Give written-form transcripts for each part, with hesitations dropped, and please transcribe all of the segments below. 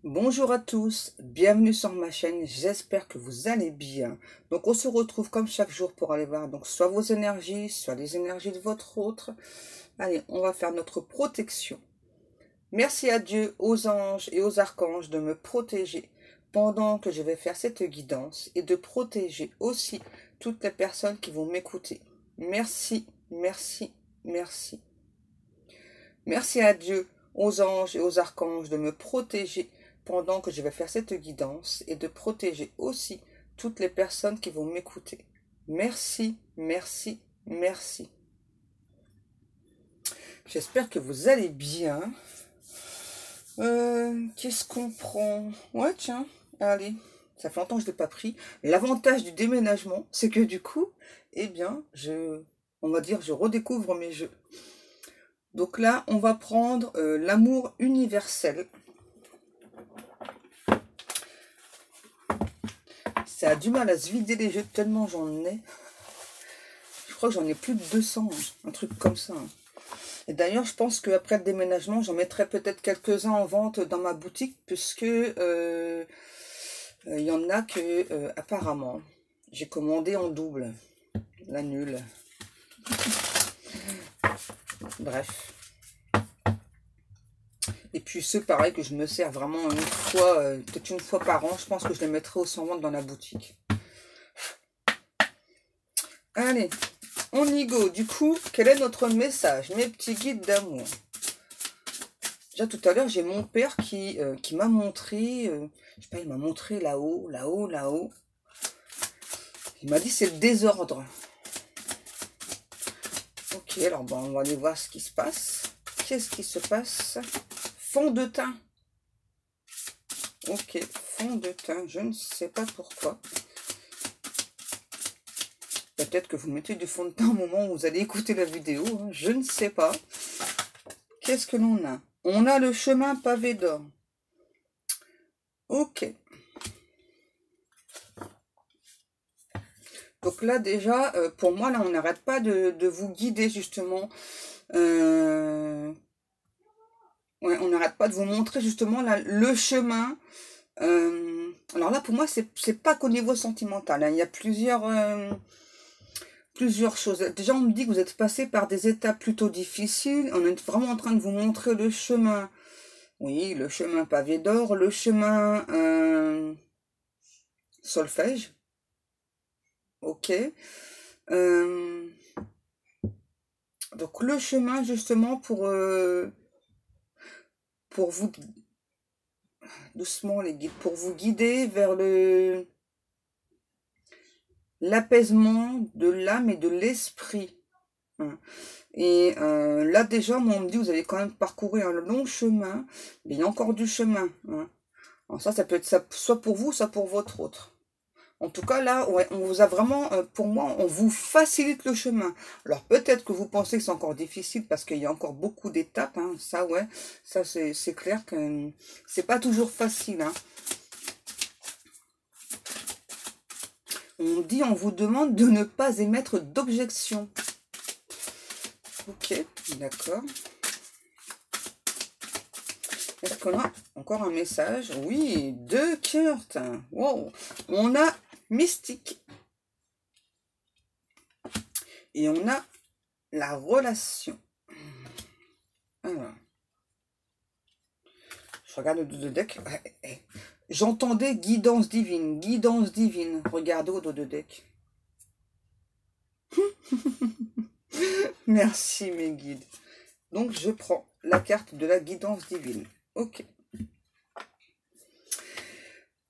Bonjour à tous, bienvenue sur ma chaîne, j'espère que vous allez bien. Donc on se retrouve comme chaque jour pour aller voir donc soit vos énergies, soit les énergies de votre autre. Allez, on va faire notre protection. Merci à Dieu, aux anges et aux archanges de me protéger pendant que je vais faire cette guidance et de protéger aussi toutes les personnes qui vont m'écouter. Merci, merci, merci. Merci à Dieu, aux anges et aux archanges de me protéger pendant que je vais faire cette guidance et de protéger aussi toutes les personnes qui vont m'écouter. Merci, merci, merci. J'espère que vous allez bien. Qu'est-ce qu'on prend? Ouais, tiens, allez. Ça fait longtemps que je ne l'ai pas pris. L'avantage du déménagement, c'est que du coup, eh bien, on va dire, je redécouvre mes jeux. Donc là, on va prendre l'amour universel. Ça a du mal à se vider les jeux tellement j'en ai. Je crois que j'en ai plus de 200, hein, un truc comme ça. Hein. Et d'ailleurs, je pense qu'après le déménagement, j'en mettrai peut-être quelques-uns en vente dans ma boutique, puisque y en a que, apparemment, j'ai commandé en double. La nulle. Bref. Et puis ceux, pareil, que je me sers vraiment une fois, peut-être une fois par an, je pense que je les mettrai aussi en vente dans la boutique. Allez, on y go. Du coup, quel est notre message, mes petits guides d'amour? Déjà tout à l'heure, j'ai mon père qui m'a montré, je sais pas, il m'a montré là-haut, là-haut, là-haut. Il m'a dit c'est le désordre. Ok, alors bon, on va aller voir ce qui se passe. Qu'est-ce qui se passe? Fond de teint. Ok, fond de teint, je ne sais pas pourquoi. Peut-être que vous mettez du fond de teint au moment où vous allez écouter la vidéo, hein, je ne sais pas. Qu'est-ce que l'on a? On a le chemin pavé d'or. Ok. Donc là déjà, pour moi, là, on n'arrête pas de vous guider justement. Ouais, on n'arrête pas de vous montrer justement là, le chemin. Alors là, pour moi, c'est pas qu'au niveau sentimental. Hein. Il y a plusieurs choses. Déjà, on me dit que vous êtes passé par des étapes plutôt difficiles. On est vraiment en train de vous montrer le chemin. Oui, le chemin pavé d'or, le chemin solfège. Ok. Donc le chemin justement pour vous, doucement les guides, pour vous guider vers l'apaisement de l'âme et de l'esprit. Hein. Et là déjà, moi on me dit vous avez quand même parcouru un long chemin, mais il y a encore du chemin. Hein. Alors ça peut être ça, soit pour vous, soit pour votre autre. En tout cas, là, ouais, on vous a vraiment, pour moi, on vous facilite le chemin. Alors, peut-être que vous pensez que c'est encore difficile parce qu'il y a encore beaucoup d'étapes. Hein. Ça, ouais, ça, c'est clair que c'est pas toujours facile. Hein. On vous demande de ne pas émettre d'objection. Ok, d'accord. Est-ce qu'on a encore un message? Oui, deux cartes. Wow. On a mystique. Et on a la relation. Alors, je regarde le dos de deck. J'entendais guidance divine, guidance divine. Regardez au dos de deck. Merci mes guides. Donc je prends la carte de la guidance divine. Ok.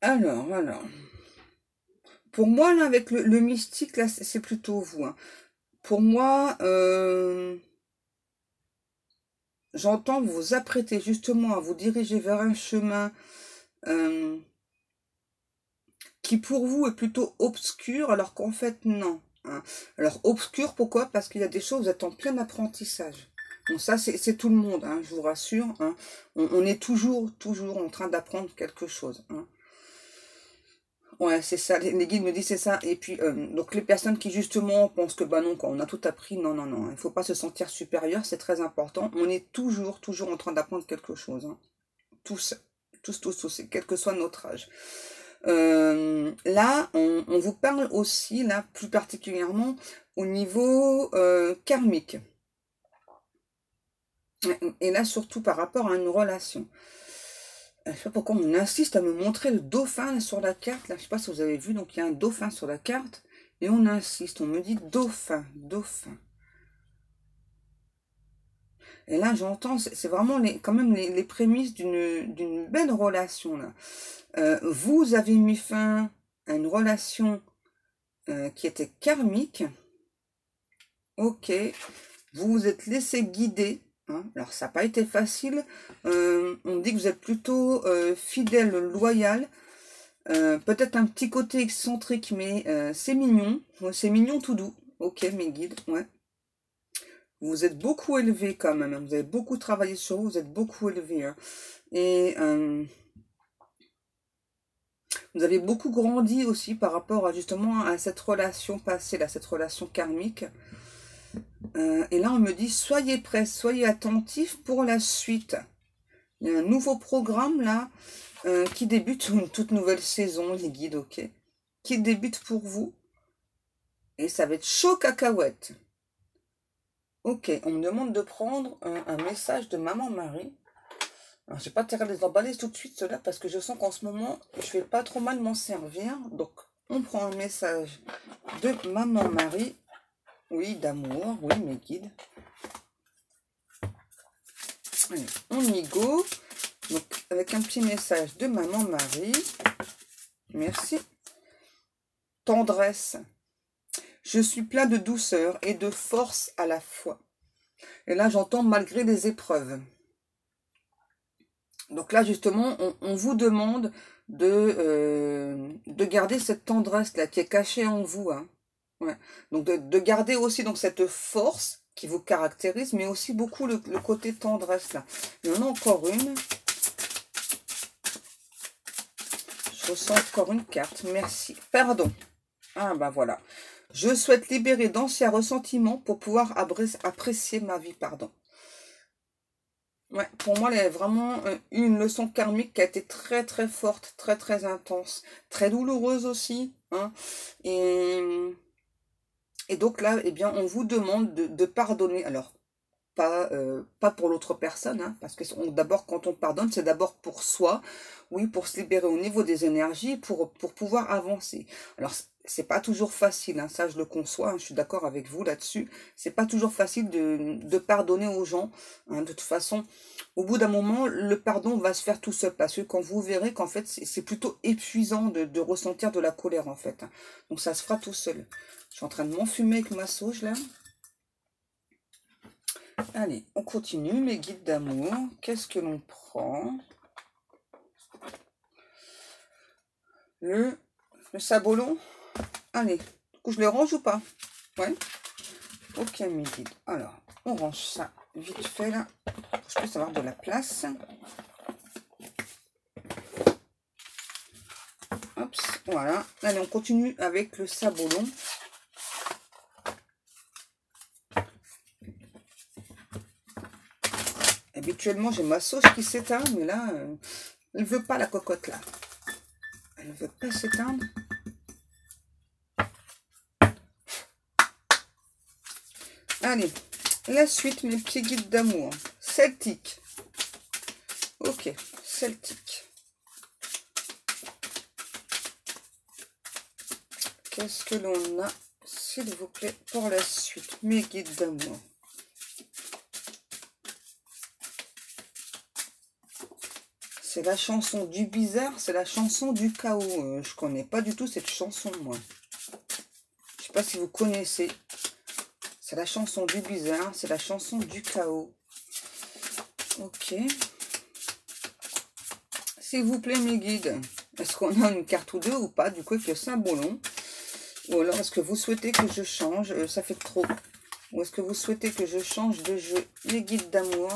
Alors. Pour moi, là, avec le mystique, là, c'est plutôt vous. Hein. Pour moi, j'entends vous apprêter justement à vous diriger vers un chemin qui pour vous est plutôt obscur, alors qu'en fait, non. Hein. Alors, obscur, pourquoi? Parce qu'il y a des choses, vous êtes en plein apprentissage. Bon, ça, c'est tout le monde, hein, je vous rassure. Hein. On est toujours en train d'apprendre quelque chose. Hein. Ouais, c'est ça, les guides me disent c'est ça. Et puis, donc les personnes qui justement pensent que bah non, quoi, on a tout appris, non, non, non, il ne faut pas se sentir supérieur, c'est très important. On est toujours en train d'apprendre quelque chose. Hein. Tous. tous, quel que soit notre âge. Là, on vous parle aussi, là, plus particulièrement, au niveau karmique. Et là, surtout par rapport à une relation. Je sais pas pourquoi on insiste à me montrer le dauphin là, sur la carte. Là, je sais pas si vous avez vu, donc il y a un dauphin sur la carte. Et on insiste, on me dit dauphin, dauphin. Et là, j'entends, c'est vraiment quand même les prémices d'une belle relation. Là. Vous avez mis fin à une relation qui était karmique. Ok. Vous vous êtes laissé guider. Hein. Alors, ça n'a pas été facile. On dit que vous êtes plutôt fidèle, loyal. Peut-être un petit côté excentrique, mais c'est mignon. C'est mignon tout doux. Ok, mes guides, ouais. Vous êtes beaucoup élevé quand même. Vous avez beaucoup travaillé sur vous. Vous êtes beaucoup élevé. Hein. Et vous avez beaucoup grandi aussi par rapport à justement à cette relation passée, là, cette relation karmique. Et là, on me dit, soyez prêts, soyez attentifs pour la suite. Il y a un nouveau programme là qui débute, une toute nouvelle saison, les guides, ok, qui débute pour vous. Et ça va être chaud cacahuète. Ok, on me demande de prendre un message de Maman Marie. Alors, je vais pas intérêt à les emballer tout de suite, cela, parce que je sens qu'en ce moment, je vais pas trop mal m'en servir. Donc, on prend un message de Maman Marie. Oui, d'amour, oui, mes guides. Allez, on y go. Donc, avec un petit message de Maman Marie. Merci. Tendresse. Je suis plein de douceur et de force à la fois. Et là, j'entends malgré les épreuves. Donc là, justement, on vous demande de garder cette tendresse-là qui est cachée en vous. Hein. Ouais. Donc de garder aussi donc, cette force qui vous caractérise, mais aussi beaucoup le côté tendresse là. Il y en a encore une. Je ressens encore une carte. Merci. Pardon. Ah ben voilà. Je souhaite libérer d'anciens ressentiments pour pouvoir apprécier ma vie. Pardon. Ouais, pour moi, il y a vraiment une leçon karmique qui a été très très forte, très très intense, très douloureuse aussi. Hein. Et donc là, eh bien, on vous demande de pardonner. Alors, pas pour l'autre personne, hein, parce que d'abord, quand on pardonne, c'est d'abord pour soi, oui, pour se libérer au niveau des énergies, pour pouvoir avancer. Alors, c'est pas toujours facile, hein, ça je le conçois, hein, je suis d'accord avec vous là-dessus. C'est pas toujours facile de pardonner aux gens. Hein, de toute façon, au bout d'un moment, le pardon va se faire tout seul, parce que quand vous verrez qu'en fait, c'est plutôt épuisant de ressentir de la colère, en fait. Hein. Donc, ça se fera tout seul. Je suis en train de m'enfumer avec ma sauge, là. Allez, on continue, mes guides d'amour. Qu'est-ce que l'on prend? Le sabolon. Allez, du coup, je le range ou pas? Ouais. Ok, mes guides. Alors, on range ça vite fait, là, pour que je puisse avoir de la place. Hop, voilà. Allez, on continue avec le sabolon. Habituellement, j'ai ma sauce qui s'éteint, mais là, elle ne veut pas la cocotte, là. Elle ne veut pas s'éteindre. Allez, la suite, mes petits guides d'amour. Celtique. Ok, celtique. Qu'est-ce que l'on a, s'il vous plaît, pour la suite, mes guides d'amour? C'est la chanson du bizarre, c'est la chanson du chaos. Je connais pas du tout cette chanson, moi. Je sais pas si vous connaissez. C'est la chanson du bizarre, c'est la chanson du chaos. Ok. S'il vous plaît, mes guides, est-ce qu'on a une carte ou deux ou pas? Du coup, avec le symbole. Ou alors, est-ce que vous souhaitez que je change? Ça fait trop. Ou est-ce que vous souhaitez que je change de jeu? Les guides d'amour.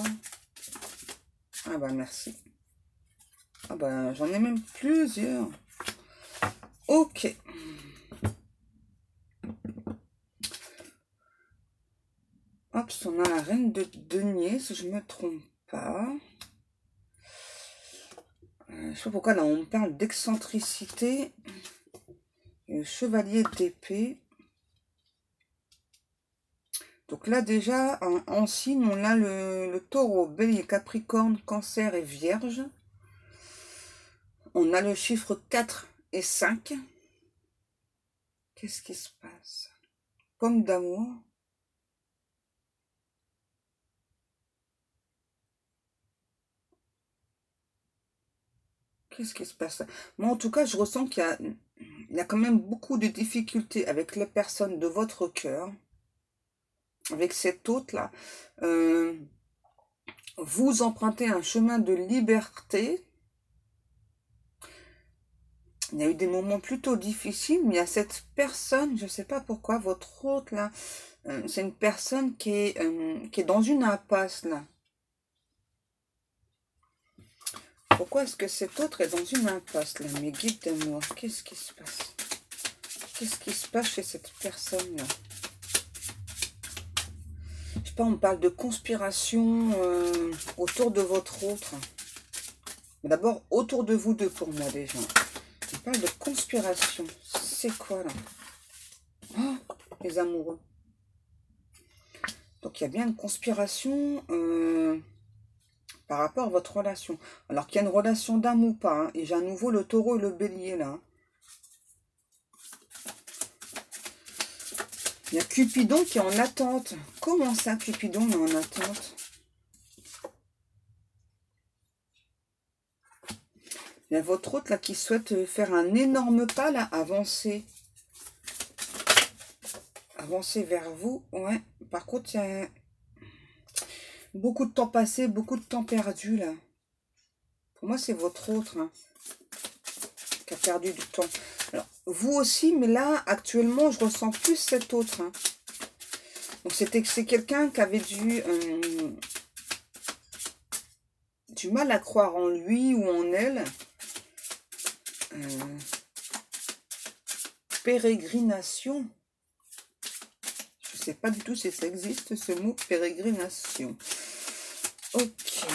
Ah bah, merci. Ah bah, j'en ai même plusieurs. Ok. Hop, on a la reine de denier, si je ne me trompe pas. Je sais pas pourquoi là on me parle d'excentricité. Le chevalier d'épée. Donc là déjà en signe on a le taureau, bélier, capricorne, cancer et vierge. On a le chiffre 4 et 5. Qu'est-ce qui se passe? Pomme d'amour. Qu'est-ce qui se passe? Moi en tout cas je ressens qu'il y a quand même beaucoup de difficultés avec les personnes de votre cœur. Avec cet hôte-là. Vous empruntez un chemin de liberté. Il y a eu des moments plutôt difficiles, mais il y a cette personne, je ne sais pas pourquoi, votre hôte là, c'est une personne qui est dans une impasse là. Pourquoi est-ce que cet autre est dans une impasse là? Mes guides d'amour, qu'est-ce qui se passe? Qu'est-ce qui se passe chez cette personne là? Je sais pas, on me parle de conspiration autour de votre autre. Mais d'abord, autour de vous deux pour moi déjà. On parle de conspiration. C'est quoi là? Oh, les amoureux. Donc il y a bien une conspiration par rapport à votre relation. Alors qu'il y a une relation d'âme ou pas. Hein, et j'ai à nouveau le taureau et le bélier là. Il y a Cupidon qui est en attente. Comment ça, Cupidon est en attente? Il y a votre autre là qui souhaite faire un énorme pas là, avancer. Avancer vers vous. Ouais. Par contre, il y a beaucoup de temps passé, beaucoup de temps perdu là. Pour moi, c'est votre autre hein, qui a perdu du temps. Alors, vous aussi, mais là, actuellement, je ressens plus cet autre. Hein. Donc, c'est quelqu'un qui avait du mal à croire en lui ou en elle. Pérégrination. Je ne sais pas du tout si ça existe, ce mot pérégrination. Ok.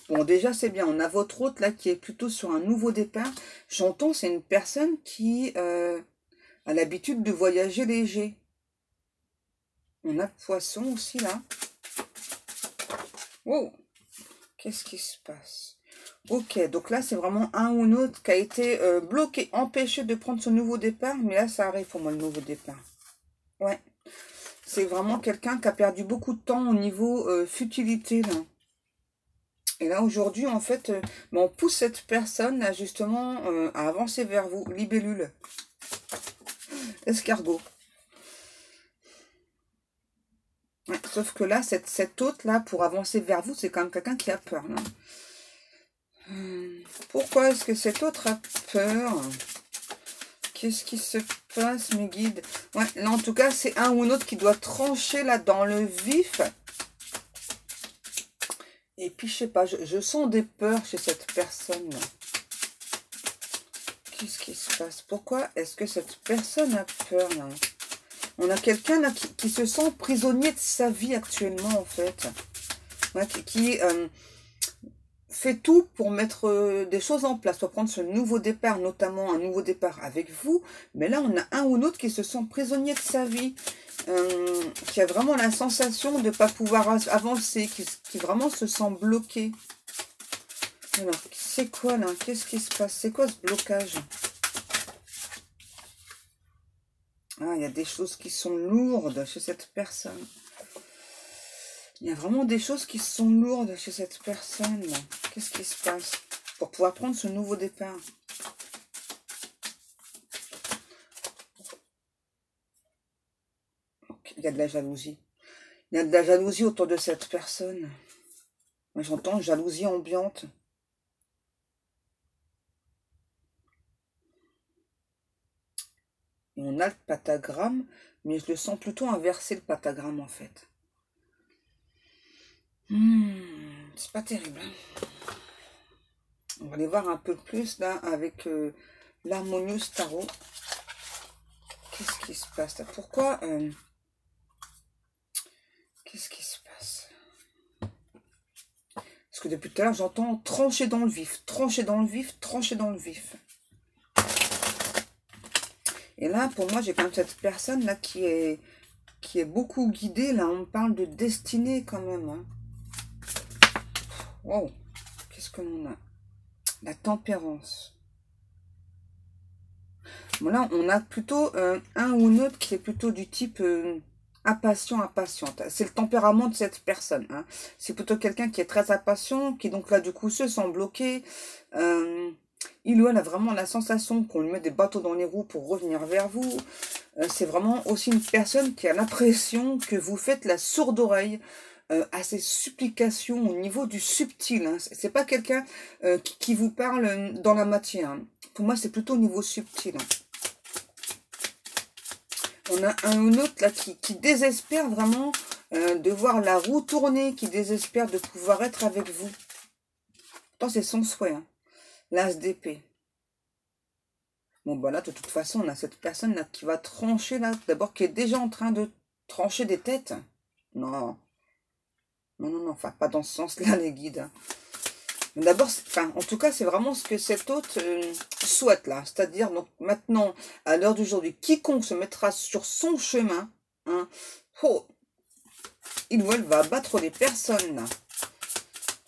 Bon, déjà, c'est bien. On a votre hôte, là, qui est plutôt sur un nouveau départ. J'entends, c'est une personne qui a l'habitude de voyager léger. On a le poisson aussi, là. Wow. Qu'est-ce qui se passe? Ok, donc là, c'est vraiment un ou un autre qui a été bloqué, empêché de prendre ce nouveau départ. Mais là, ça arrive pour moi, le nouveau départ. Ouais. C'est vraiment quelqu'un qui a perdu beaucoup de temps au niveau futilité, là. Et là, aujourd'hui, en fait, on pousse cette personne, là, justement, à avancer vers vous. Libellule. Escargot. Ouais, sauf que là, cette hôte, là, pour avancer vers vous, c'est quand même quelqu'un qui a peur. Là. Pourquoi est-ce que cet autre a peur? Qu'est-ce qui se passe, mes guides? Ouais, là, en tout cas, c'est un ou un autre qui doit trancher, là, dans le vif. Et puis, je sais pas, je sens des peurs chez cette personne-là. Qu'est-ce qui se passe? Pourquoi est-ce que cette personne a peur, là? On a quelqu'un, là, qui se sent prisonnier de sa vie actuellement, en fait. Ouais, qui fait tout pour mettre des choses en place, pour prendre ce nouveau départ, notamment un nouveau départ avec vous. Mais là, on a un ou l'autre qui se sent prisonnier de sa vie. Qui a vraiment la sensation de ne pas pouvoir avancer, qui vraiment se sent bloqué. Alors, c'est quoi là? Qu'est-ce qui se passe? C'est quoi ce blocage? Ah, il y a des choses qui sont lourdes chez cette personne. Il y a vraiment des choses qui sont lourdes chez cette personne. Qu'est-ce qui se passe? Pour pouvoir prendre ce nouveau départ. Il y a de la jalousie. Il y a de la jalousie autour de cette personne. Moi, j'entends jalousie ambiante. Et on a le pentagramme, mais je le sens plutôt inversé, le pentagramme, en fait. C'est pas terrible. On va aller voir un peu plus, là, avec l'Harmonious Tarot. Qu'est-ce qui se passe là? Pourquoi qu'est-ce qui se passe? Est-ce que depuis tout à l'heure, j'entends trancher dans le vif, trancher dans le vif, trancher dans le vif. Et là, pour moi, j'ai quand même cette personne-là qui est beaucoup guidée. Là, on me parle de destinée quand même. Hein. Wow, qu'est-ce que l'on a? La tempérance. Bon, là, on a plutôt un ou une autre qui est plutôt du type impatient, impatiente. C'est le tempérament de cette personne. Hein. C'est plutôt quelqu'un qui est très impatient, qui donc là, du coup, se sent bloqué. Il ou elle a vraiment la sensation qu'on lui met des bateaux dans les roues pour revenir vers vous. C'est vraiment aussi une personne qui a l'impression que vous faites la sourde oreille à ses supplications au niveau du subtil. Hein. C'est pas quelqu'un qui vous parle dans la matière. Hein. Pour moi, c'est plutôt au niveau subtil. Hein. On a un ou autre là qui désespère vraiment de voir la roue tourner, qui désespère de pouvoir être avec vous. Pourtant, c'est son souhait. Hein. L'as d'épée. Bon, bah là, de toute façon, on a cette personne-là qui va trancher, là, d'abord, qui est déjà en train de trancher des têtes. Non. Non, non, non, enfin, pas dans ce sens-là, les guides. D'abord, enfin, en tout cas, c'est vraiment ce que cet hôte souhaite, là. C'est-à-dire, donc, maintenant, à l'heure d'aujourd'hui, quiconque se mettra sur son chemin, hein, oh, il ou elle va abattre les personnes, là.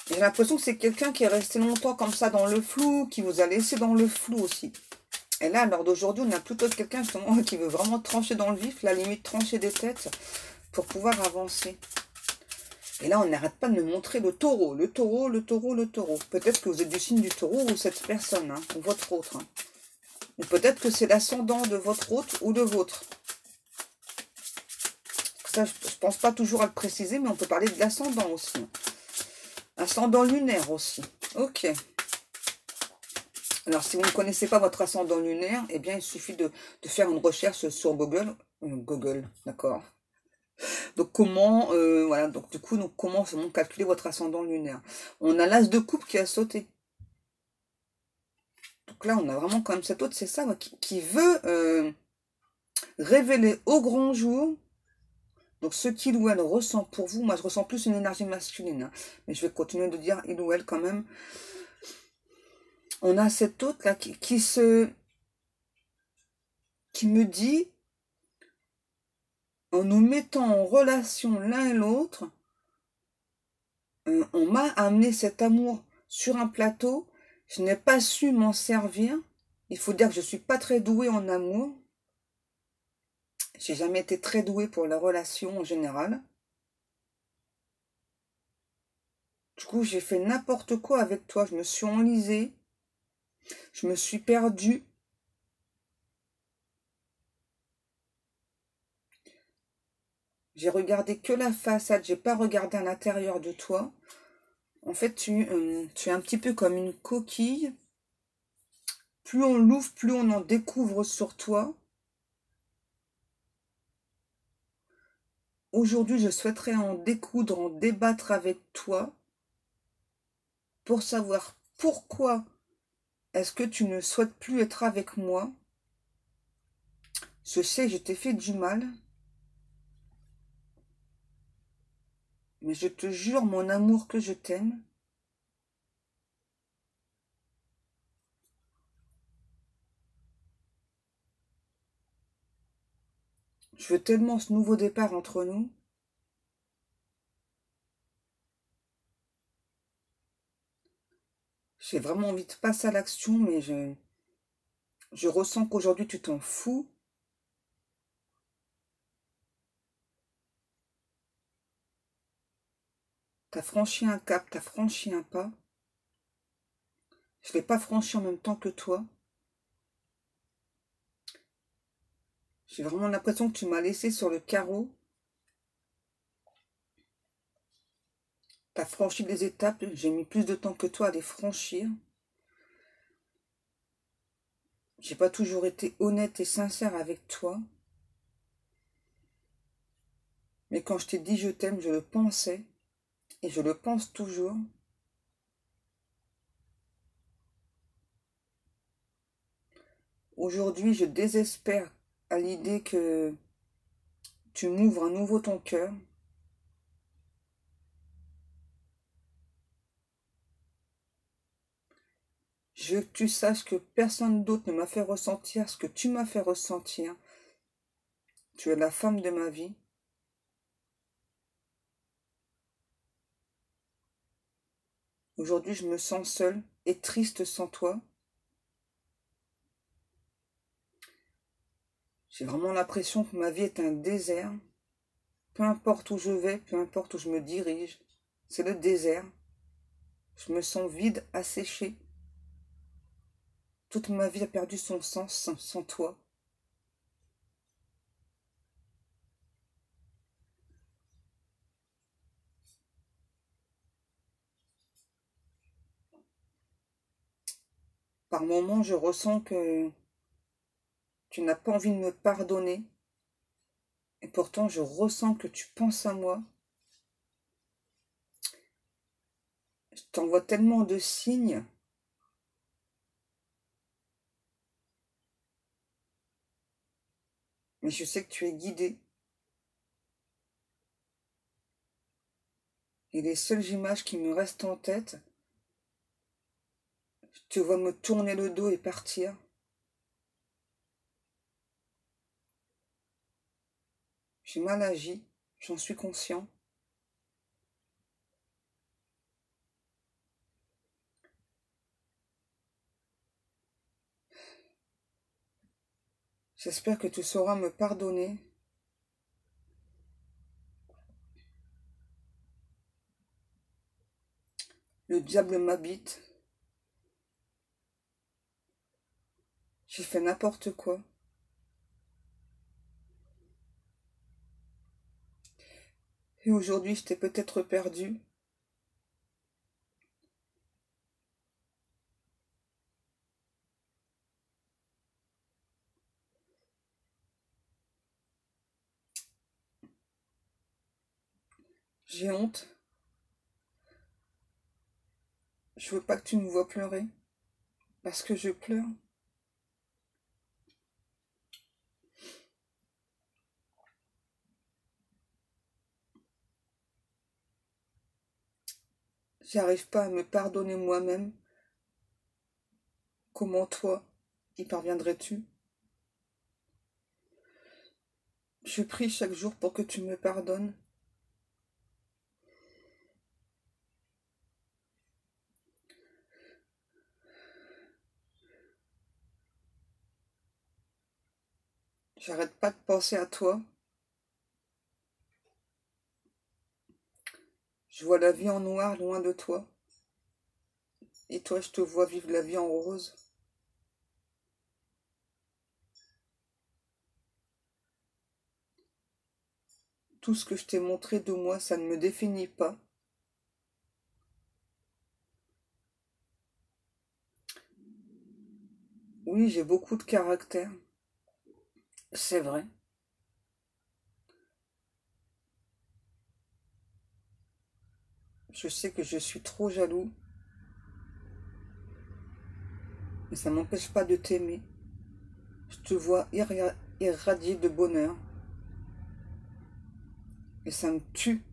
J'ai l'impression que c'est quelqu'un qui est resté longtemps comme ça dans le flou, qui vous a laissé dans le flou aussi. Et là, à l'heure d'aujourd'hui, on a plutôt quelqu'un justement qui veut vraiment trancher dans le vif, la limite trancher des têtes, pour pouvoir avancer. Et là, on n'arrête pas de me montrer le taureau, le taureau, le taureau, le taureau. Peut-être que vous êtes du signe du taureau ou cette personne, hein, ou votre autre. Hein. Ou peut-être que c'est l'ascendant de votre autre ou de vôtre. Ça, je ne pense pas toujours à le préciser, mais on peut parler de l'ascendant aussi. Hein. Ascendant lunaire aussi. Ok. Alors, si vous ne connaissez pas votre ascendant lunaire, eh bien, il suffit de faire une recherche sur Google. Google, d'accord. Donc, comment, voilà, donc du coup, donc, comment calculer votre ascendant lunaire? On a l'as de coupe qui a sauté. Donc là, on a vraiment quand même cet autre, c'est ça, qui veut révéler au grand jour, donc ce qu'il ou elle ressent pour vous. Moi, je ressens plus une énergie masculine, hein, mais je vais continuer de dire il ou elle quand même. On a cet autre là qui me dit, en nous mettant en relation l'un et l'autre, on m'a amené cet amour sur un plateau, je n'ai pas su m'en servir. Il faut dire que je suis pas très douée en amour. J'ai jamais été très douée pour la relation en général. Du coup, j'ai fait n'importe quoi avec toi. Je me suis enlisée. Je me suis perdue. J'ai regardé que la façade. J'ai pas regardé à l'intérieur de toi. En fait, tu es un petit peu comme une coquille. Plus on l'ouvre, plus on en découvre sur toi. Aujourd'hui, je souhaiterais en découdre, en débattre avec toi pour savoir pourquoi est-ce que tu ne souhaites plus être avec moi. Je sais, je t'ai fait du mal. Mais je te jure, mon amour, que je t'aime. Je veux tellement ce nouveau départ entre nous. J'ai vraiment envie de passer à l'action, mais je ressens qu'aujourd'hui tu t'en fous. T'as franchi un cap, t'as franchi un pas. Je ne l'ai pas franchi en même temps que toi. J'ai vraiment l'impression que tu m'as laissé sur le carreau. T'as franchi des étapes, j'ai mis plus de temps que toi à les franchir. J'ai pas toujours été honnête et sincère avec toi. Mais quand je t'ai dit je t'aime, je le pensais. Et je le pense toujours. Aujourd'hui, je désespère à l'idée que tu m'ouvres à nouveau ton cœur. Je veux que tu saches que personne d'autre ne m'a fait ressentir ce que tu m'as fait ressentir. Tu es la femme de ma vie. Aujourd'hui, je me sens seule et triste sans toi. J'ai vraiment l'impression que ma vie est un désert. Peu importe où je vais, peu importe où je me dirige, c'est le désert. Je me sens vide, asséché. Toute ma vie a perdu son sens sans toi. Par moments, je ressens que tu n'as pas envie de me pardonner. Et pourtant, je ressens que tu penses à moi. Je t'envoie tellement de signes. Mais je sais que tu es guidé. Et les seules images qui me restent en tête, je te vois me tourner le dos et partir. J'ai mal agi, j'en suis conscient. J'espère que tu sauras me pardonner. Le diable m'habite. J'ai fait n'importe quoi. Et aujourd'hui, je t'ai peut-être perdu. J'ai honte. Je veux pas que tu me vois pleurer. Parce que je pleure. J'arrive pas à me pardonner moi-même. Comment toi, y parviendrais-tu? Je prie chaque jour pour que tu me pardonnes. J'arrête pas de penser à toi. Je vois la vie en noir loin de toi. Et toi, je te vois vivre la vie en rose. Tout ce que je t'ai montré de moi, ça ne me définit pas. Oui, j'ai beaucoup de caractère. C'est vrai. Je sais que je suis trop jaloux. Mais ça m'empêche pas de t'aimer. Je te vois irradier de bonheur. Et ça me tue.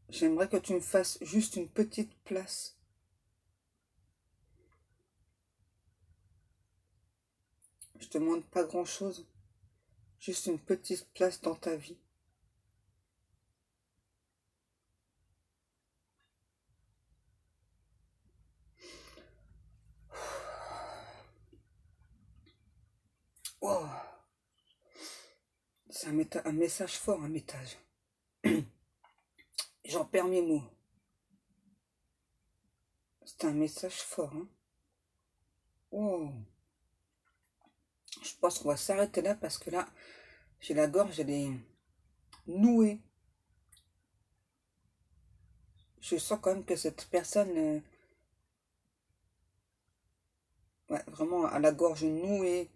J'aimerais que tu me fasses juste une petite place. Je te demande pas grand-chose. Juste une petite place dans ta vie. Oh, c'est un message fort, un message. J'en perds mes mots. C'est un message fort, hein. Oh. Je pense qu'on va s'arrêter là parce que là, j'ai la gorge, elle est nouée. Je sens quand même que cette personne, ouais, vraiment, a la gorge nouée,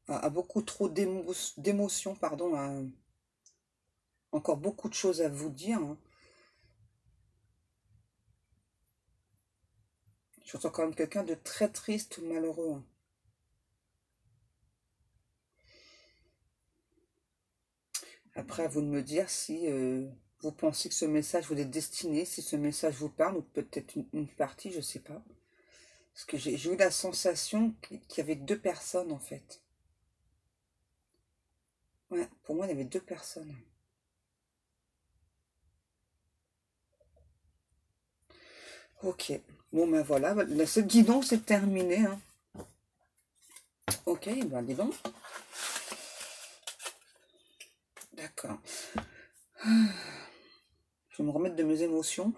a beaucoup trop d'émotions, pardon, a encore beaucoup de choses à vous dire, hein. Je sens quand même quelqu'un de très triste ou malheureux, hein. Après, à vous de me dire si vous pensez que ce message vous est destiné, si ce message vous parle, ou peut-être une partie, je sais pas. Parce que j'ai eu la sensation qu'il y avait deux personnes, en fait. Ouais, pour moi, il y avait deux personnes. Ok. Bon, ben voilà, ce guidon, c'est terminé, hein. Ok, ben dis donc. D'accord. Je vais me remettre de mes émotions.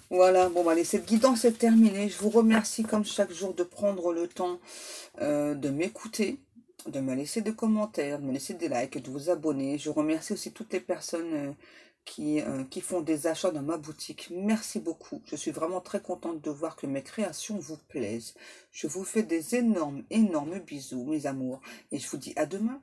Voilà, bon, allez, cette guidance est terminée. Je vous remercie comme chaque jour de prendre le temps de m'écouter, de me laisser des commentaires, de me laisser des likes, de vous abonner. Je remercie aussi toutes les personnes qui font des achats dans ma boutique. Merci beaucoup. Je suis vraiment très contente de voir que mes créations vous plaisent. Je vous fais des énormes, énormes bisous, mes amours. Et je vous dis à demain